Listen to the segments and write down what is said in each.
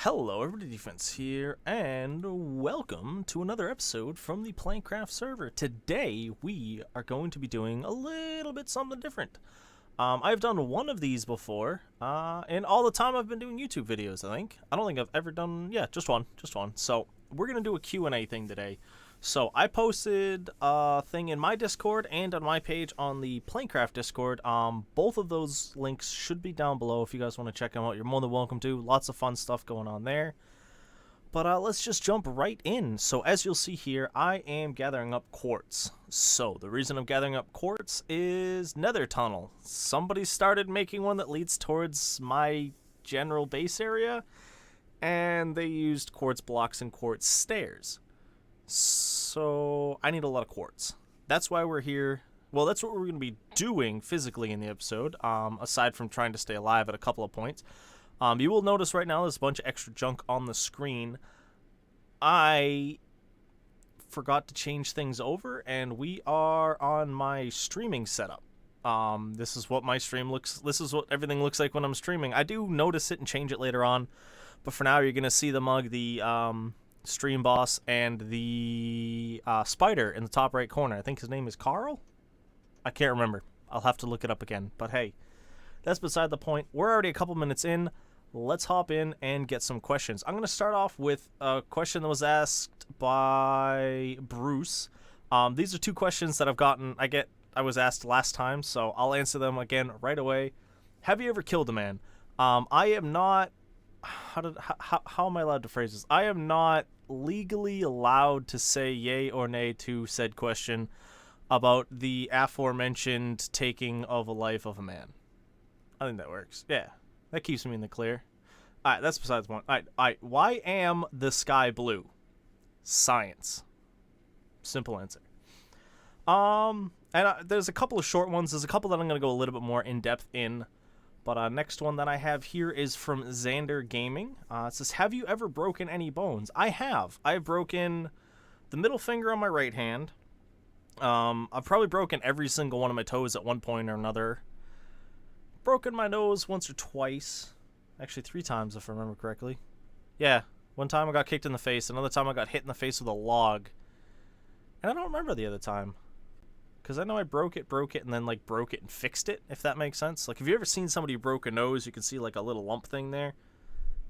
Hello everybody, Defense here, and welcome to another episode from the Plankcraft server. Today, we are going to be doing a little bit something different. I've done one of these before, and all the time I've been doing YouTube videos, I think. I don't think I've ever done, just one. So, we're going to do a Q&A thing today. So, I posted a thing in my Discord and on my page on the Plankcraft Discord. Both of those links should be down below if you guys want to check them out. You're more than welcome to. Lots of fun stuff going on there. But let's just jump right in. So, as you'll see here, I am gathering up quartz. So, the reason I'm gathering up quartz is Nether Tunnel. Somebody started making one that leads towards my general base area, and they used quartz blocks and quartz stairs. So, I need a lot of quartz. That's why we're here. Well, that's what we're going to be doing physically in the episode, aside from trying to stay alive at a couple of points. You will notice right now there's a bunch of extra junk on the screen. I forgot to change things over, and we are on my streaming setup. This is what my stream looks. This is what everything looks like when I'm streaming. I do notice it and change it later on, but for now you're going to see the mug, the stream boss, and the spider in the top right corner. I think his name is Carl? I can't remember. I'll have to look it up again. But hey, that's beside the point. We're already a couple minutes in. Let's hop in and get some questions. I'm going to start off with a question that was asked by Bruce. These are two questions that I've gotten. I was asked last time, so I'll answer them again right away. Have you ever killed a man? I am not... How am I allowed to phrase this? I am not legally allowed to say yay or nay to said question about the aforementioned taking of a life of a man. I think that works. Yeah, that keeps me in the clear. Alright, that's besides the point. Alright. Why am the sky blue? Science. Simple answer. There's a couple of short ones. There's a couple that I'm going to go a little bit more in-depth in. But next one that I have here is from Xander Gaming. It says, have you ever broken any bones? I have. I've broken the middle finger on my right hand. I've probably broken every single one of my toes at one point or another. Broken my nose once or twice. Actually, 3 times if I remember correctly. Yeah, one time I got kicked in the face. Another time I got hit in the face with a log. And I don't remember the other time. Because I know I broke it, and then, like, broke it and fixed it, if that makes sense. Like, have you ever seen somebody who broke a nose? You can see, like, a little lump thing there.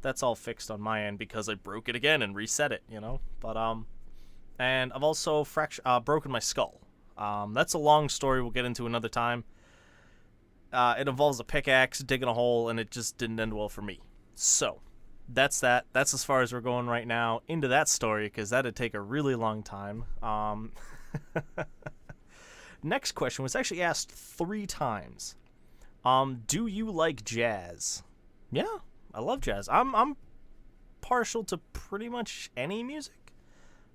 That's all fixed on my end because I broke it again and reset it, you know? But, and I've also broken my skull. That's a long story we'll get into another time. It involves a pickaxe, digging a hole, and it just didn't end well for me. So, that's that. That's as far as we're going right now into that story, because that'd take a really long time. Next question was actually asked 3 times. Do you like jazz? Yeah, I love jazz. I'm partial to pretty much any music.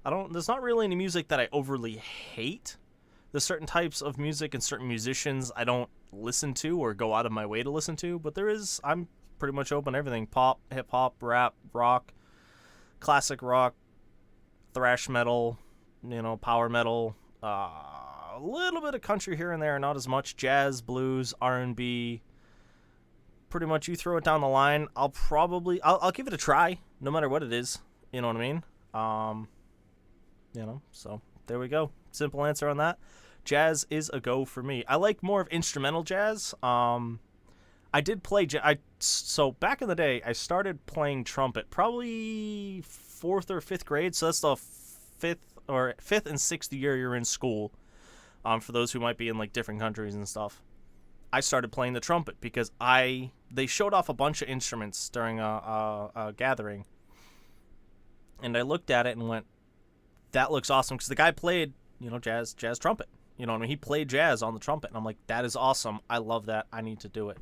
There's not really any music that I overly hate. There's certain types of music and certain musicians I don't listen to or go out of my way to listen to, but I'm pretty much open to everything. Pop, hip hop, rap, rock, classic rock, thrash metal, power metal, a little bit of country here and there, not as much. Jazz, blues, R&B. Pretty much you throw it down the line, I'll give it a try, no matter what it is. You know what I mean? So there we go. Simple answer on that. Jazz is a go for me. I like more of instrumental jazz. I did play so back in the day, I started playing trumpet probably 4th or 5th grade. So that's the 5th and 6th year you're in school. For those who might be in like different countries and stuff, I started playing the trumpet because they showed off a bunch of instruments during a gathering, and I looked at it and went, "That looks awesome." Because the guy played, jazz trumpet. You know what I mean? He played jazz on the trumpet, and I'm like, "That is awesome. I love that. I need to do it."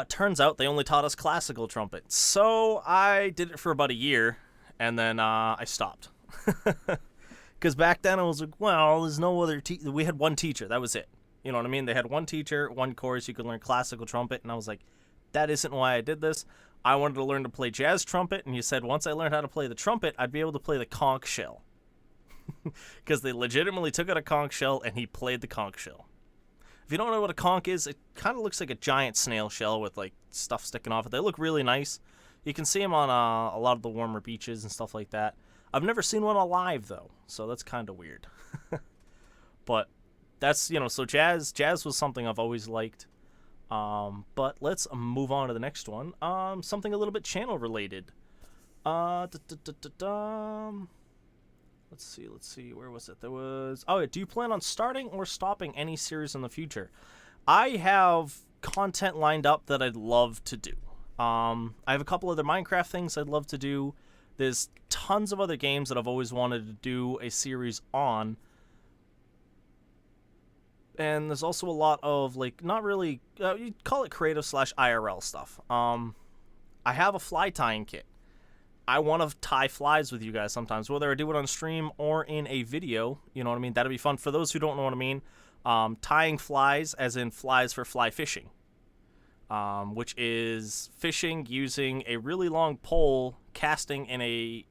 Turns out they only taught us classical trumpet, so I did it for about a year, and then I stopped. Because back then I was like, well, there's no other teacher. We had one teacher. That was it. You know what I mean? They had one teacher, one course. You could learn classical trumpet. And I was like, that isn't why I did this. I wanted to learn to play jazz trumpet. And you said once I learned how to play the trumpet, I'd be able to play the conch shell. Because they legitimately took out a conch shell and he played the conch shell. If you don't know what a conch is, it kind of looks like a giant snail shell with like stuff sticking off it. They look really nice. You can see them on a lot of the warmer beaches and stuff like that. I've never seen one alive, though, so that's kind of weird. But that's, so jazz was something I've always liked. But let's move on to the next one. Something a little bit channel related. Let's see, where was it? Do you plan on starting or stopping any series in the future? I have content lined up that I'd love to do. I have a couple other Minecraft things I'd love to do. There's tons of other games that I've always wanted to do a series on. And there's also a lot of, like, not really, you'd call it creative / IRL stuff. I have a fly tying kit. I want to tie flies with you guys sometimes, whether I do it on stream or in a video, you know what I mean? That'd be fun. For those who don't know what I mean, tying flies, as in flies for fly fishing, which is fishing using a really long pole, casting in a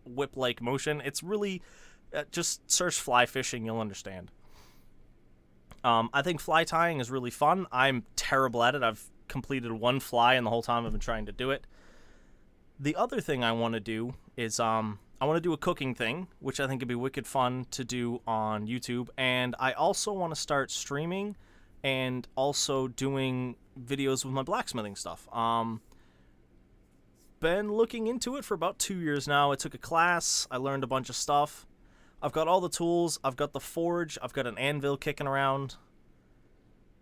whip-like motion. It's really, just search fly fishing, you'll understand. I think fly tying is really fun. I'm terrible at it. I've completed one fly in the whole time I've been trying to do it. The other thing I want to do is I want to do a cooking thing, which I think would be wicked fun to do on YouTube. And I also want to start streaming and also doing videos with my blacksmithing stuff. Been looking into it for about 2 years now. I took a class. I learned a bunch of stuff. I've got all the tools. I've got the forge. I've got an anvil kicking around.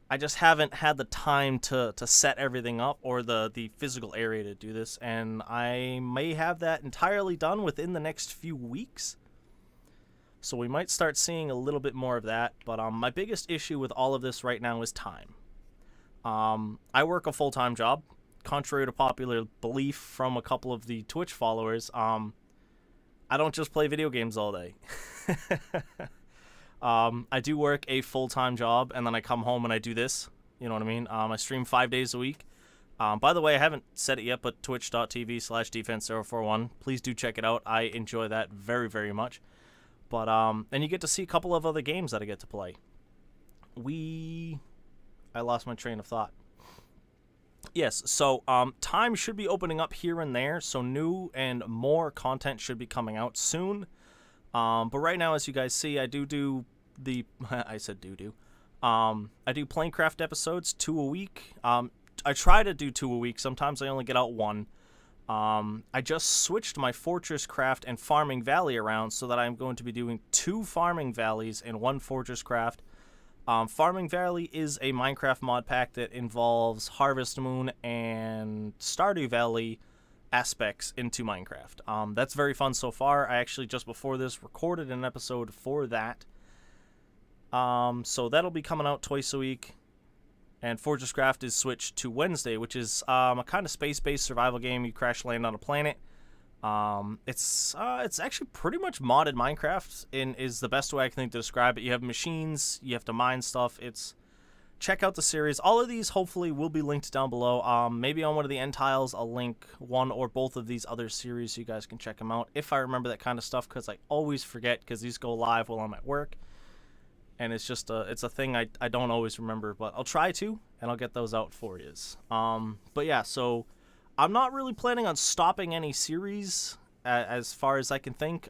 I just haven't had the time to set everything up or the physical area to do this, and I may have that entirely done within the next few weeks. So we might start seeing a little bit more of that, but my biggest issue with all of this right now is time. I work a full-time job. Contrary to popular belief from a couple of the Twitch followers, I don't just play video games all day. I do work a full-time job, and then I come home and I do this. You know what I mean? I stream 5 days a week. By the way, I haven't said it yet, but twitch.tv/defense041. Please do check it out. I enjoy that very, very much. But, and you get to see a couple of other games that I get to play. I lost my train of thought. Yes, so time should be opening up here and there, so new and more content should be coming out soon. But right now, as you guys see, I do the I said I do Plankcraft episodes 2 a week. I try to do 2 a week. Sometimes I only get out 1. I just switched my Fortress Craft and Farming Valley around so that I'm going to be doing 2 Farming Valleys and 1 Fortress Craft. Farming Valley is a Minecraft mod pack that involves Harvest Moon and Stardew Valley aspects into Minecraft. That's very fun so far. I actually, just before this, recorded an episode for that. So that'll be coming out twice a week. And Fortress Craft is switched to Wednesday, which is a kind of space-based survival game. You crash land on a planet. It's actually pretty much modded Minecraft, is the best way I can think to describe it. You have machines, you have to mine stuff. Check out the series. All of these hopefully will be linked down below. Maybe on one of the end tiles I'll link one or both of these other series so you guys can check them out if I remember that kind of stuff, because I always forget, because these go live while I'm at work. And it's just it's a thing I don't always remember, but I'll try to, and I'll get those out for you. But yeah, so I'm not really planning on stopping any series as far as I can think.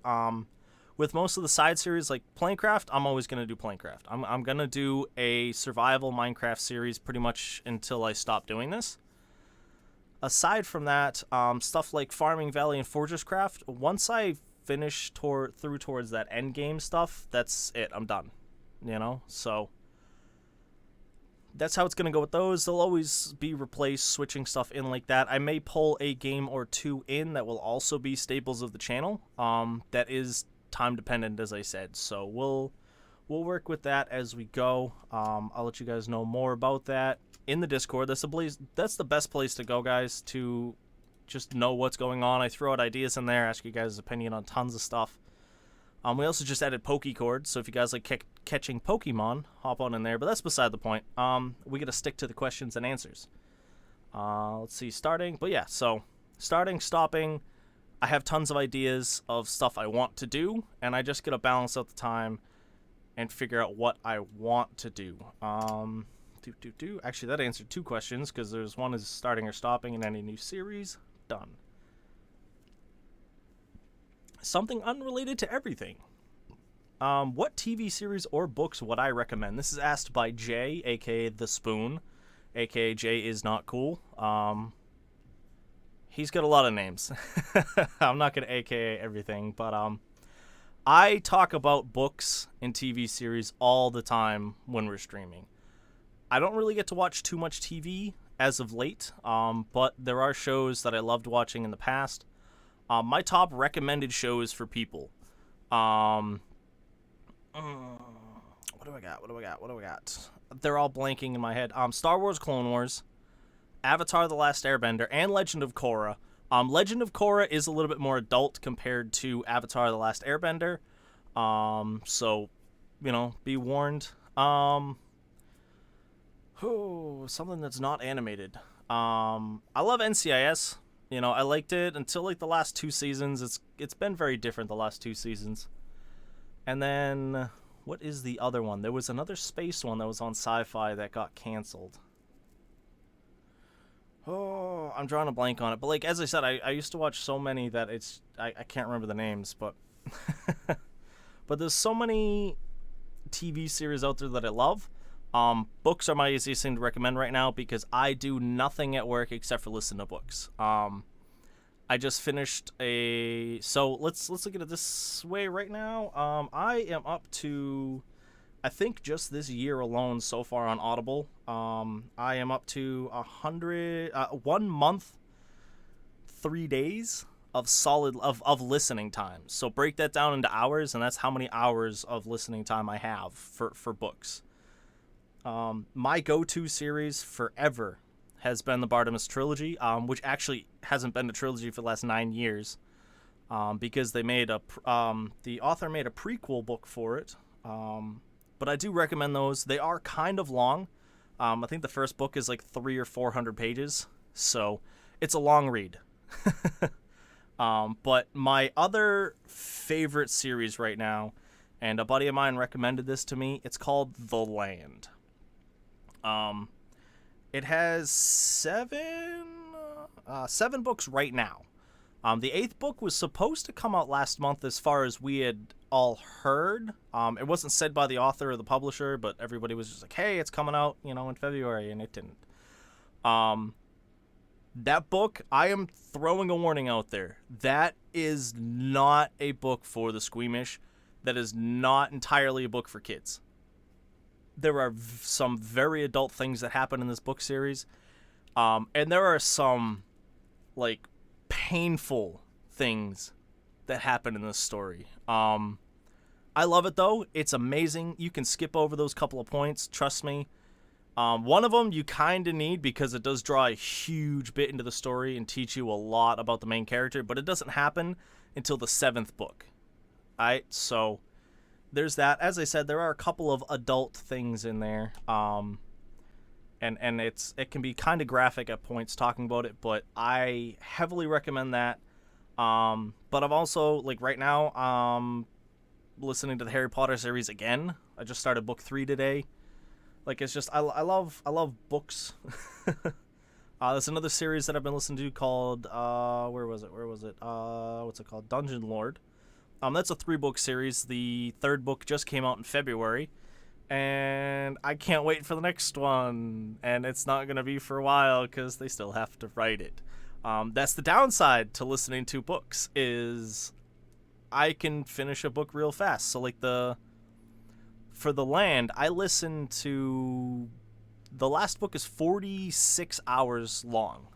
With most of the side series, like Plankcraft, I'm always going to do Plankcraft. I'm going to do a survival Minecraft series pretty much until I stop doing this. Aside from that, stuff like Farming Valley and Fortress Craft, once I finish through towards that end game stuff, that's it. I'm done. You know? So that's how it's going to go with those. They'll always be replaced, switching stuff in like that. I may pull a game or 2 in that will also be staples of the channel. That is time dependent, as I said. So we'll work with that as we go. I'll let you guys know more about that in the Discord. That's the best place to go, guys, to just know what's going on. I throw out ideas in there, ask you guys' opinion on tons of stuff. We also just added Pokecord, so if you guys like catching Pokemon, hop on in there. But that's beside the point. We got to stick to the questions and answers. Let's see, starting. But yeah, so starting, stopping. I have tons of ideas of stuff I want to do, and I just got to balance out the time and figure out what I want to do. Actually, that answered 2 questions, because there's one is starting or stopping in any new series. done. Something unrelated to everything. What TV series or books would I recommend? This is asked by Jay, aka The Spoon, aka Jay is not cool. He's got a lot of names. I'm not gonna aka everything, but I talk about books and TV series all the time when we're streaming. I don't really get to watch too much TV as of late, but there are shows that I loved watching in the past. My top recommended shows for people. What do I got? They're all blanking in my head. Star Wars Clone Wars, Avatar The Last Airbender, and Legend of Korra. Legend of Korra is a little bit more adult compared to Avatar The Last Airbender. So, be warned. Something that's not animated. I love NCIS. I liked it until like the last 2 seasons. It's been very different the last 2 seasons. And then, what is the other one? There was another space one that was on Sci-Fi that got canceled. Oh, I'm drawing a blank on it. But like as I said, I used to watch so many that I can't remember the names. But but there's so many TV series out there that I love. Books are my easiest thing to recommend right now because I do nothing at work except for listen to books. I just finished so let's look at it this way right now. I am up to, I think just this year alone so far on Audible, I am up to 1 month, 3 days of solid of listening time. So break that down into hours, and that's how many hours of listening time I have for books. My go-to series forever has been the Bartimaeus trilogy, which actually hasn't been a trilogy for the last 9 years, because they made the author made a prequel book for it. But I do recommend those. They are kind of long. I think the first book is like 300 or 400 pages, so it's a long read. But my other favorite series right now, and a buddy of mine recommended this to me, it's called The Land. It has 7 books right now. The 8th book was supposed to come out last month as far as we had all heard. It wasn't said by the author or the publisher, but everybody was just like, hey, it's coming out, in February, and it didn't. That book, I am throwing a warning out there. That is not a book for the squeamish. That is not entirely a book for kids. There are some very adult things that happen in this book series. And there are some, like, painful things that happen in this story. I love it, though. It's amazing. You can skip over those couple of points. Trust me. One of them you kind of need because it does draw a huge bit into the story and teach you a lot about the main character, but it doesn't happen until the 7th book. Alright, so there's that. As I said, there are a couple of adult things in there, and it can be kind of graphic at points talking about it, but I heavily recommend that. But I'm also, like, right now, listening to the Harry Potter series again. I just started book 3 today. Like, it's just, I love books. There's another series that I've been listening to called, where was it? What's it called? Dungeon Lord. That's a 3-book series. The 3rd book just came out in February, and I can't wait for the next one, and it's not going to be for a while because they still have to write it. That's the downside to listening to books, is I can finish a book real fast. So, like, for The Land, I listened to, the last book is 46 hours long.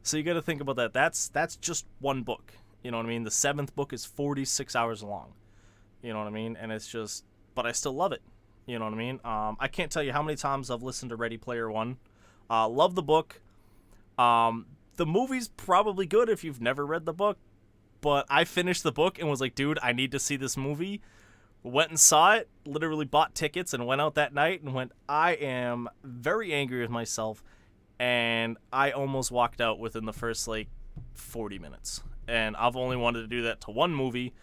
So you got to think about that. That's just one book. You know what I mean? The 7th book is 46 hours long. You know what I mean? And it's just, but I still love it. You know what I mean? I can't tell you how many times I've listened to Ready Player One. Love the book. The movie's probably good if you've never read the book, but I finished the book and was like, dude, I need to see this movie. Went and saw it, literally bought tickets and went out that night and went, I am very angry with myself, and I almost walked out within the first, 40 minutes. And I've only wanted to do that to one movie,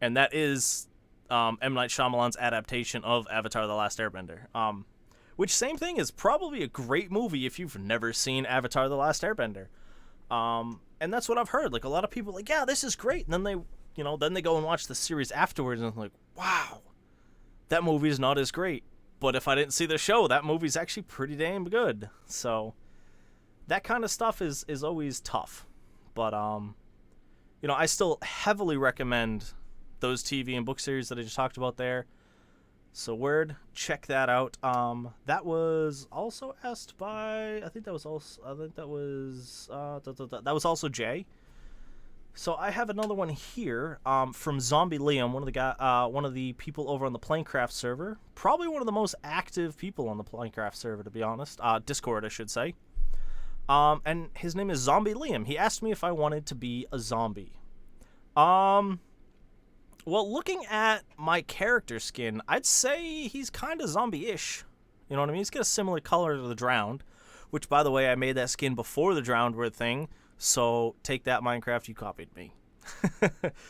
and that is M. Night Shyamalan's adaptation of Avatar The Last Airbender. Which, same thing, is probably a great movie if you've never seen Avatar The Last Airbender. And that's what I've heard. Like, a lot of people are like, yeah, this is great. And then they go and watch the series afterwards and I'm like, wow, that movie is not as great. But if I didn't see the show, that movie's actually pretty damn good. So that kind of stuff is always tough. But, I still heavily recommend those TV and book series that I just talked about there. So check that out. That was also asked by, that was also Jay. So I have another one here, from Zombie Liam, one of the people over on the Plankcraft server. Probably one of the most active people on the Plankcraft server, to be honest. Discord, I should say. And his name is Zombie Liam. He asked me if I wanted to be a zombie. Well, looking at my character skin, I'd say he's kind of zombie-ish. You know what I mean? He's got a similar color to the Drowned, which, by the way, I made that skin before the Drowned were a thing. So take that, Minecraft, you copied me.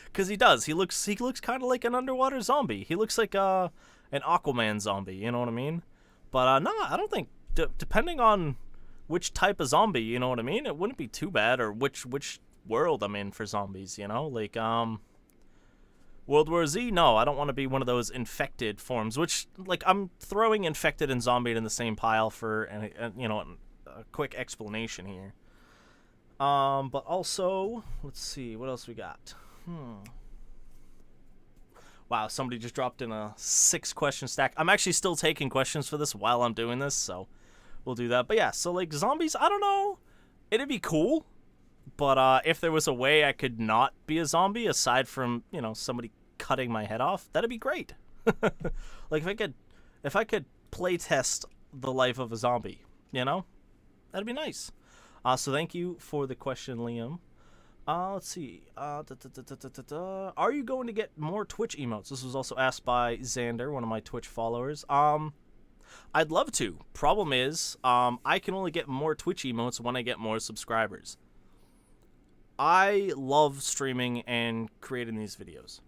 Because he does. He looks kind of like an underwater zombie. He looks like an Aquaman zombie. You know what I mean? But no, I don't think, depending on which type of zombie, you know what I mean? It wouldn't be too bad, or which world I'm in for zombies, you know? Like, World War Z? No, I don't want to be one of those infected forms, which, like, I'm throwing infected and zombie in the same pile for, a quick explanation here. But also, let's see, what else we got? Wow, somebody just dropped in a 6-question stack. I'm actually still taking questions for this while I'm doing this, so we'll do that. But yeah, so, like, zombies, I don't know. It'd be cool. But if there was a way I could not be a zombie, aside from, somebody cutting my head off, that'd be great. Like, if I could play test the life of a zombie, that'd be nice. So thank you for the question, Liam. Let's see. Are you going to get more Twitch emotes? This was also asked by Xander, one of my Twitch followers. I'd love to. Problem is, I can only get more Twitch emotes when I get more subscribers. I love streaming and creating these videos.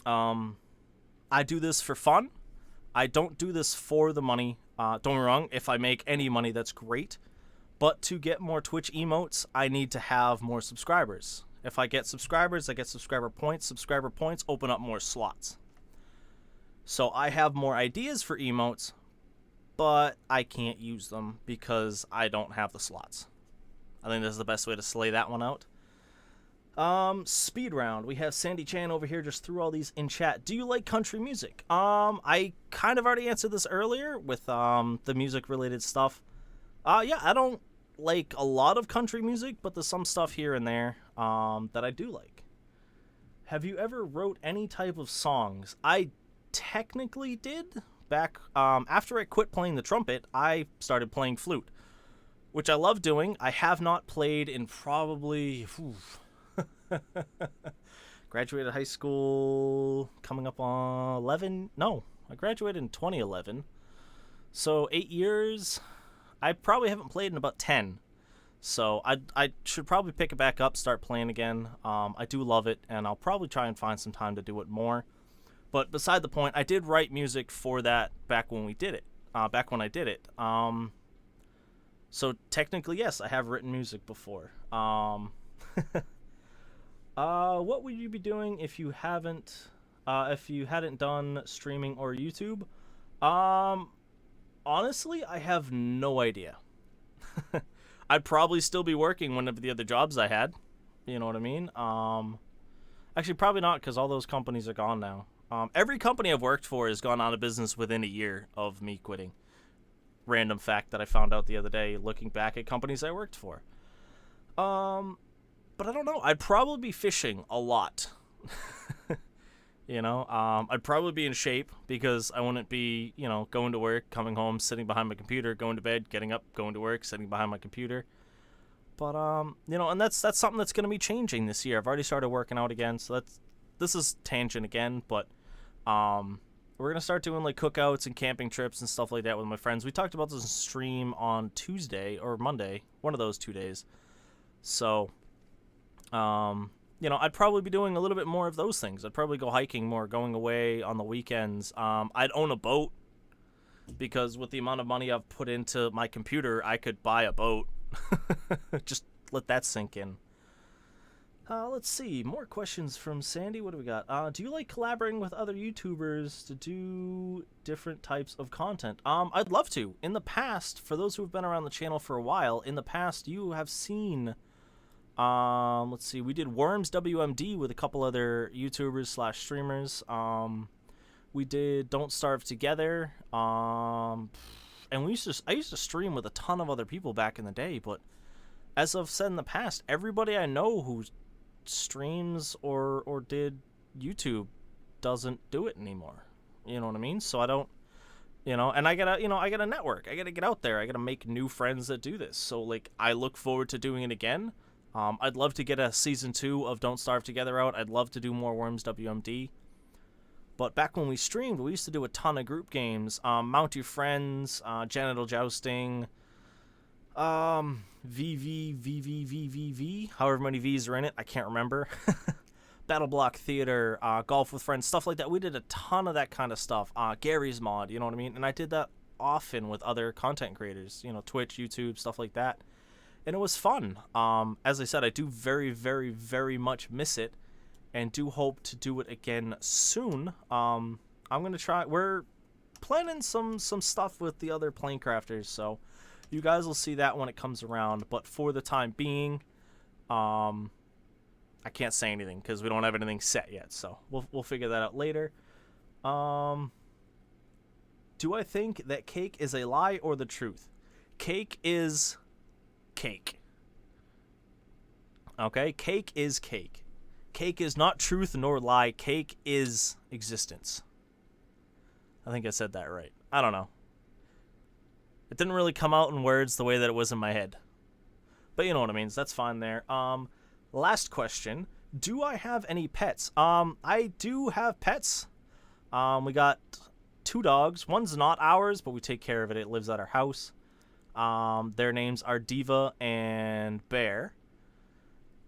I do this for fun. I don't do this for the money. Don't get me wrong, if I make any money, that's great. But to get more Twitch emotes, I need to have more subscribers. If I get subscribers, I get subscriber points. Subscriber points open up more slots. So I have more ideas for emotes, but I can't use them because I don't have the slots. I think this is the best way to slay that one out. Speed round. We have Sandy Chan over here just threw all these in chat. Do you like country music? I kind of already answered this earlier with the music related stuff. Yeah, I don't like a lot of country music, but there's some stuff here and there that I do like. Have you ever wrote any type of songs? I technically did. Back after I quit playing the trumpet, I started playing flute, which I love doing. I have not played in probably... graduated high school coming up on 11... No, I graduated in 2011. So 8 years. I probably haven't played in about 10. So I should probably pick it back up, start playing again. I do love it, and I'll probably try and find some time to do it more. But beside the point, I did write music for that back when we did it. Back when I did it. So technically, yes, I have written music before. What would you be doing if you hadn't done streaming or YouTube? Honestly, I have no idea. I'd probably still be working one of the other jobs I had. You know what I mean? Actually, probably not, because all those companies are gone now. Every company I've worked for has gone out of business within a year of me quitting. Random fact that I found out the other day looking back at companies I worked for. But I don't know. I'd probably be fishing a lot. I'd probably be in shape because I wouldn't be, going to work, coming home, sitting behind my computer, going to bed, getting up, going to work, sitting behind my computer. But, and that's something that's going to be changing this year. I've already started working out again, so this is tangent again, but we're going to start doing, like, cookouts and camping trips and stuff like that with my friends. We talked about this in stream on Tuesday or Monday, one of those 2 days. So, I'd probably be doing a little bit more of those things. I'd probably go hiking more, going away on the weekends. I'd own a boat because with the amount of money I've put into my computer, I could buy a boat just let that sink in. Let's see. More questions from Sandy. What do we got? Do you like collaborating with other YouTubers to do different types of content? I'd love to. In the past, for those who have been around the channel for a while, in the past you have seen, let's see, we did Worms WMD with a couple other YouTubers / streamers. We did Don't Starve Together. And I used to stream with a ton of other people back in the day, but as I've said in the past, everybody I know who's streams or did YouTube doesn't do it anymore. You know what I mean? So I don't, and I gotta network. I gotta get out there. I gotta make new friends that do this. So like, I look forward to doing it again. I'd love to get a season 2 of Don't Starve Together out. I'd love to do more Worms WMD. But back when we streamed, we used to do a ton of group games. Mount Your Friends, Genital Jousting, VV, however many V's are in it, I can't remember. Battle Block Theater, Golf with Friends, stuff like that. We did a ton of that kind of stuff. Gary's Mod, you know what I mean? And I did that often with other content creators, Twitch, YouTube, stuff like that. And it was fun. As I said, I do very, very, very much miss it and do hope to do it again soon. I'm going to try. We're planning some stuff with the other Plankcrafters, so you guys will see that when it comes around. But for the time being, I can't say anything because we don't have anything set yet. So we'll figure that out later. Do I think that cake is a lie or the truth? Cake is cake. Okay? Cake is cake. Cake is not truth nor lie. Cake is existence. I think I said that right. I don't know. It didn't really come out in words the way that it was in my head. But you know what I mean. So that's fine there. Last question. Do I have any pets? I do have pets. We got 2 dogs. One's not ours, but we take care of it. It lives at our house. Their names are Diva and Bear.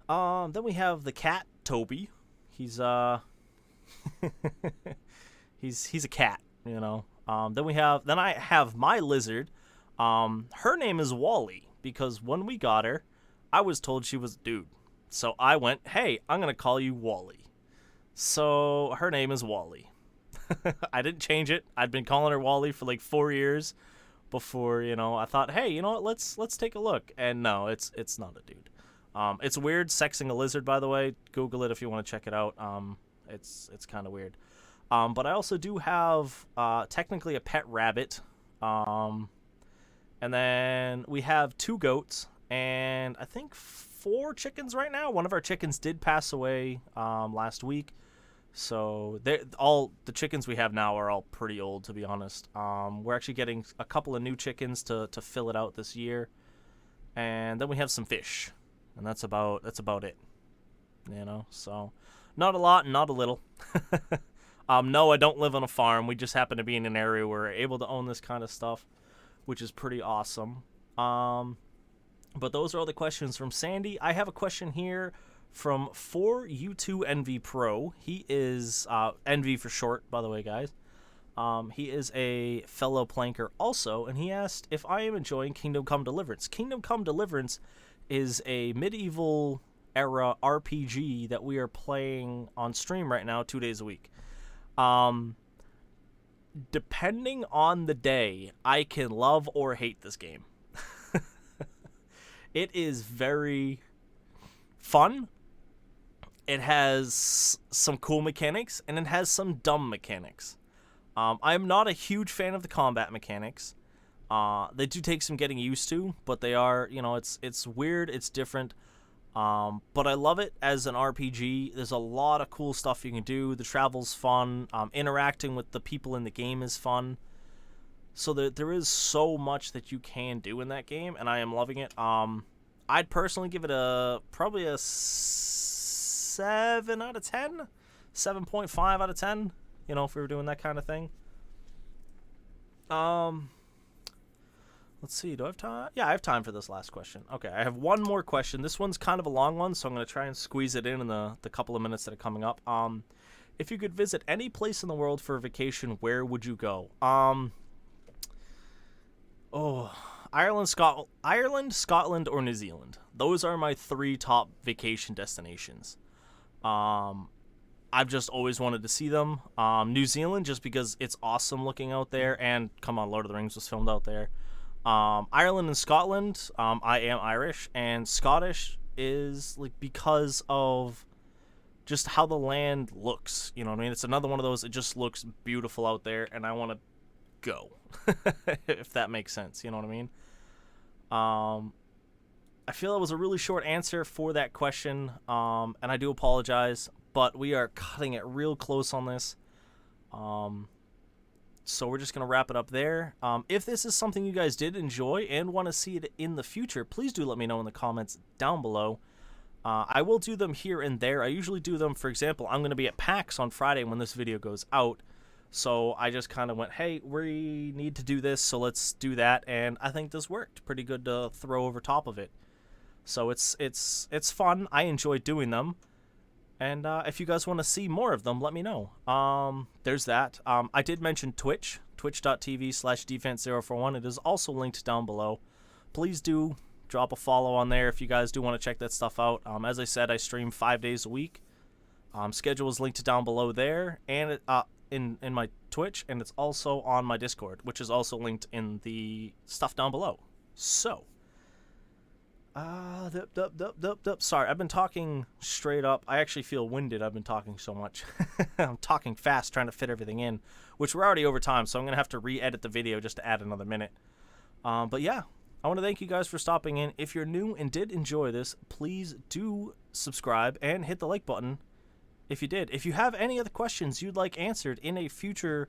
Then we have the cat, Toby. He's he's a cat, Then I have my lizard. Her name is Wally because when we got her, I was told she was a dude. So I went, "Hey, I'm going to call you Wally." So her name is Wally. I didn't change it. I'd been calling her Wally for like 4 years before, I thought, "Hey, you know what? Let's take a look." And no, it's not a dude. It's weird sexing a lizard, by the way. Google it if you want to check it out. It's kind of weird. But I also do have technically a pet rabbit. And then we have 2 goats and I think 4 chickens right now. One of our chickens did pass away last week. So all the chickens we have now are all pretty old, to be honest. We're actually getting a couple of new chickens to fill it out this year. And then we have some fish. And that's about it. So not a lot, not a little. No, I don't live on a farm. We just happen to be in an area where we're able to own this kind of stuff, which is pretty awesome. But those are all the questions from Sandy. I have a question here from 4U2NV Pro. He is NV for short, by the way, guys. He is a fellow planker also, and he asked if I am enjoying Kingdom Come Deliverance. Kingdom Come Deliverance is a medieval era RPG that we are playing on stream right now 2 days a week. Depending on the day, I can love or hate this game. It is very fun. It has some cool mechanics, and it has some dumb mechanics. I'm not a huge fan of the combat mechanics. They do take some getting used to, but they are, it's weird, it's different. But I love it as an RPG. There's a lot of cool stuff you can do. The travel's fun. Interacting with the people in the game is fun. So there is so much that you can do in that game, and I am loving it. I'd personally give it probably a 7 out of 10, 7.5 out of 10. If we were doing that kind of thing. Let's see, do I have time? Yeah, I have time for this last question. Okay, I have one more question. This one's kind of a long one, so I'm going to try and squeeze it in the couple of minutes that are coming up. If you could visit any place in the world for a vacation, where would you go? Ireland, Scotland, or New Zealand. Those are my 3 top vacation destinations. I've just always wanted to see them. New Zealand, just because it's awesome looking out there, and come on, Lord of the Rings was filmed out there. Ireland and Scotland, I am Irish, and Scottish is like because of just how the land looks. You know what I mean? It's another one of those. It just looks beautiful out there, and I want to go, if that makes sense. You know what I mean? I feel it was a really short answer for that question, and I do apologize, but we are cutting it real close on this. So we're just going to wrap it up there. If this is something you guys did enjoy and want to see it in the future, please do let me know in the comments down below. I will do them here and there. I usually do them, for example, I'm going to be at PAX on Friday when this video goes out. So I just kind of went, hey, we need to do this, so let's do that. And I think this worked pretty good to throw over top of it. So it's fun. I enjoy doing them. And if you guys want to see more of them, let me know. There's that. I did mention Twitch, twitch.tv/defense041. It is also linked down below. Please do drop a follow on there if you guys do want to check that stuff out. As I said, I stream 5 days a week. Schedule is linked down below there, and in my Twitch, and it's also on my Discord, which is also linked in the stuff down below. So, sorry, I've been talking straight up. I actually feel winded. I've been talking so much. I'm talking fast, trying to fit everything in, which we're already over time, so I'm going to have to re-edit the video just to add another minute. But yeah, I want to thank you guys for stopping in. If you're new and did enjoy this, please do subscribe and hit the like button if you did. If you have any other questions you'd like answered in a future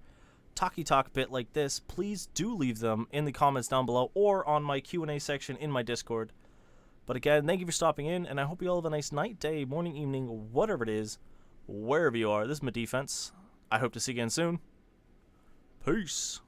Talkie Talk bit like this, please do leave them in the comments down below or on my Q&A section in my Discord. But again, thank you for stopping in, and I hope you all have a nice night, day, morning, evening, whatever it is, wherever you are. This is my defense. I hope to see you again soon. Peace.